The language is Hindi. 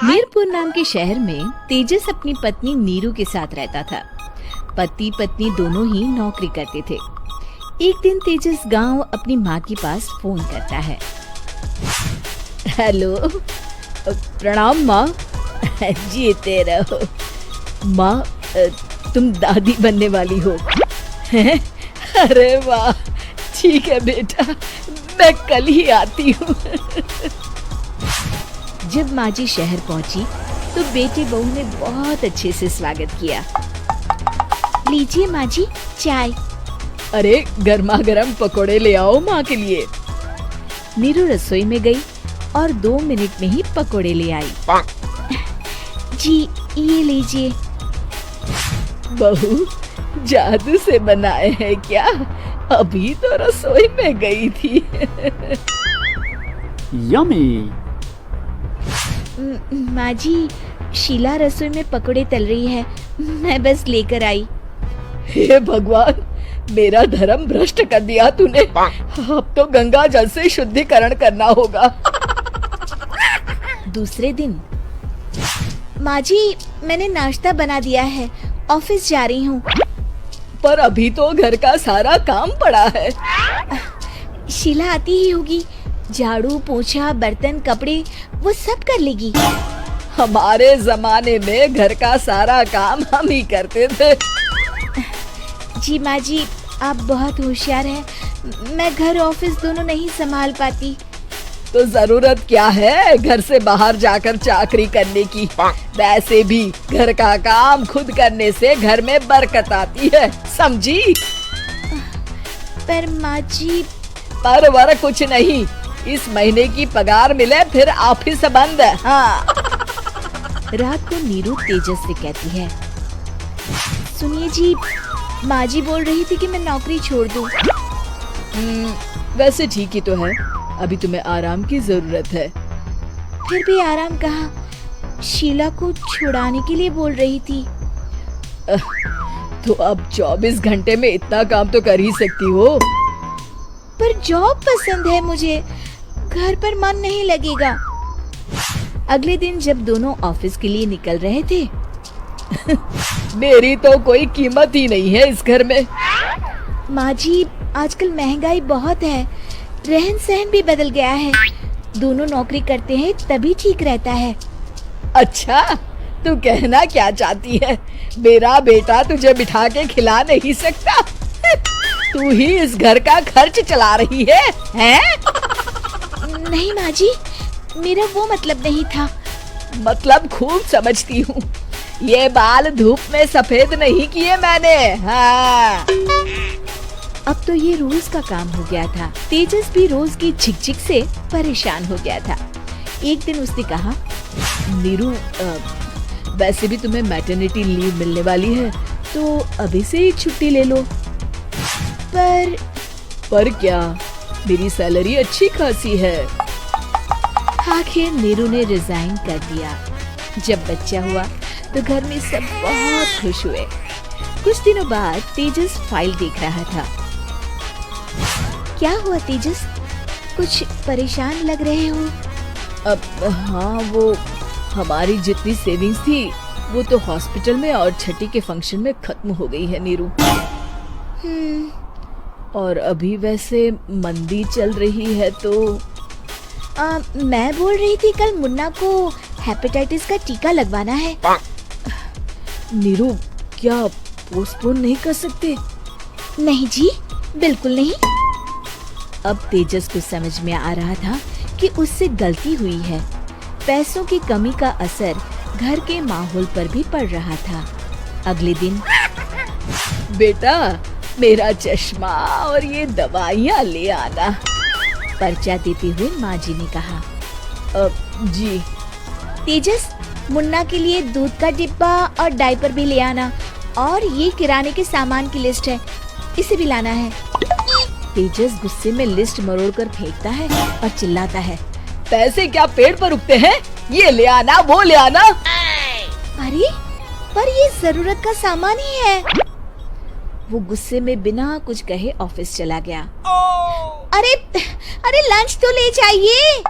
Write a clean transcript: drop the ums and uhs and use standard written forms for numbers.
मीरपुर नाम के शहर में तेजस अपनी पत्नी नीरू के साथ रहता था। पति पत्नी दोनों ही नौकरी करते थे। एक दिन तेजस गांव अपनी माँ के पास फोन करता है। हेलो, प्रणाम माँ। जीते रहो माँ, तुम दादी बनने वाली हो। अरे वाह, ठीक है बेटा, मैं कल ही आती हूँ। जब माँ जी शहर पहुंची तो बेटे बहू ने बहुत अच्छे से स्वागत किया। लीजिए माँ जी चाय। अरे गर्मा गर्म पकोड़े ले आओ माँ के लिए। नीरू रसोई में गई और 2 मिनट में ही पकोड़े ले आई। जी ये लीजिए। बहू जादू से बनाए हैं क्या? अभी तो रसोई में गई थी। यम्मी। माँ जी, शीला रसोई में पकोड़े तल रही है, मैं बस लेकर आई। हे भगवान, मेरा धर्म भ्रष्ट कर दिया तूने। अब तो गंगा जल से शुद्धिकरण करना होगा। दूसरे दिन, माँ जी मैंने नाश्ता बना दिया है, ऑफिस जा रही हूँ। पर अभी तो घर का सारा काम पड़ा है। शीला आती ही होगी, झाड़ू पोछा बर्तन कपड़े वो सब कर लेगी। हमारे जमाने में घर का सारा काम हम ही करते थे। जी माँ जी, आप बहुत होशियार हैं, मैं घर ऑफिस दोनों नहीं संभाल पाती। तो जरूरत क्या है घर से बाहर जाकर चाकरी करने की? वैसे भी घर का काम खुद करने से घर में बरकत आती है, समझी? पर माँ जी। पर वर कुछ नहीं, इस महीने की पगार मिले फिर ऑफिस बंद। हाँ। रात को नीरू तेजस से कहती है, सुनिए जी, माँ जी बोल रही थी कि मैं नौकरी छोड़ दूं। वैसे ठीक ही तो है, अभी तुम्हें आराम की जरूरत है। फिर भी आराम कहाँ, शीला को छुड़ाने के लिए बोल रही थी। तो अब 24 घंटे में इतना काम तो कर ही सकती हो। पर जॉब पसंद है मुझे, घर पर मन नहीं लगेगा। अगले दिन जब दोनों ऑफिस के लिए निकल रहे थे, मेरी तो कोई कीमत ही नहीं है इस घर में। माँ जी, आजकल महंगाई बहुत है, रहन सहन भी बदल गया है, दोनों नौकरी करते हैं तभी ठीक रहता है। अच्छा, तू कहना क्या चाहती है? मेरा बेटा तुझे बिठा के खिला नहीं सकता? तू ही इस घर का खर्च चला रही है, हैं? नहीं माँ जी, मेरा वो मतलब नहीं था। मतलब खूब समझती हूँ, ये बाल धूप में सफेद नहीं किए मैंने। हाँ। अब तो ये रोज का काम हो गया था। तेजस भी रोज की झिकझिक से परेशान हो गया था। एक दिन उसने कहा, नीरू, वैसे भी तुम्हें मैटरनिटी लीव मिलने वाली है, तो अभी से ही छुट्टी ले लो। पर क्या, मेरी सैलरी अच्छी खासी है। आखिर नीरू ने रिजाइन कर दिया। जब बच्चा हुआ तो घर में सब बहुत खुश हुए। कुछ दिनों बाद तेजस फाइल देख रहा था। क्या हुआ तेजस, कुछ परेशान लग रहे हो? अब हाँ, वो हमारी जितनी सेविंग्स थी वो तो हॉस्पिटल में और छठी के फंक्शन में खत्म हो गई है नीरू। और अभी वैसे मंदी चल रही है तो मैं बोल रही थी कल मुन्ना को हेपेटाइटिस का टीका लगवाना है। नीरू, क्या पोस्टपोन नहीं कर सकते? नहीं जी, बिल्कुल नहीं। अब तेजस को समझ में आ रहा था कि उससे गलती हुई है। पैसों की कमी का असर घर के माहौल पर भी पड़ रहा था। अगले दिन, बेटा मेरा चश्मा और ये दवाइयाँ ले आना, पर्चा देते हुए माँ जी ने कहा। जी। तेजस, मुन्ना के लिए दूध का डिब्बा और डायपर भी ले आना, और ये किराने के सामान की लिस्ट है, इसे भी लाना है। तेजस गुस्से में लिस्ट मरोड़ कर फेंकता है और चिल्लाता है, पैसे क्या पेड़ पर उगते हैं? ये ले आना, वो ले आना। अरे पर ये जरूरत का सामान ही है। वो गुस्से में बिना कुछ कहे ऑफिस चला गया। अरे लंच तो ले जाइए।